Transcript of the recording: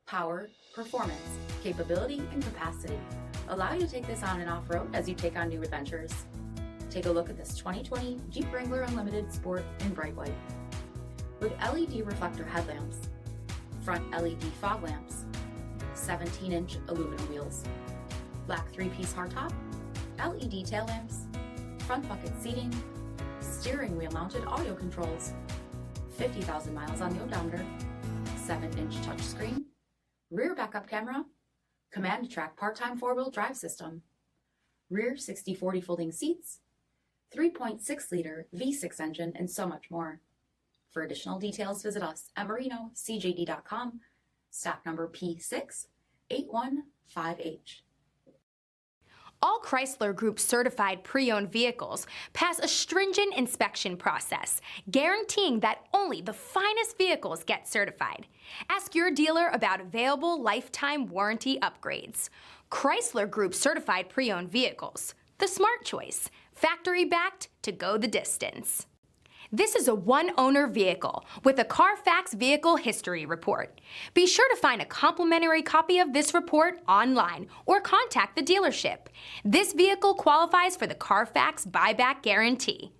power, performance, capability, and capacity allow you to take this on and off-road as you take on new adventures. Take a look at this 2020 Jeep Wrangler Unlimited Sport in bright white. With LED reflector headlamps, front LED fog lamps, 17-inch aluminum wheels, black 3-piece hardtop, LED tail lamps, front bucket seating, steering wheel mounted audio controls, 50,000 miles on the odometer, 7-inch touchscreen, rear backup camera, command track part-time 4-wheel drive system, rear 60/40 folding seats, 3.6-liter V6 engine, and so much more. For additional details, visit us at marinocjd.com, stock number P6815H. All Chrysler Group certified pre-owned vehicles pass a stringent inspection process, guaranteeing that only the finest vehicles get certified. Ask your dealer about available lifetime warranty upgrades. Chrysler Group certified pre-owned vehicles, the smart choice, factory-backed to go the distance. This is a one-owner vehicle with a Carfax Vehicle History Report. Be sure to find a complimentary copy of this report online or contact the dealership. This vehicle qualifies for the Carfax Buyback Guarantee.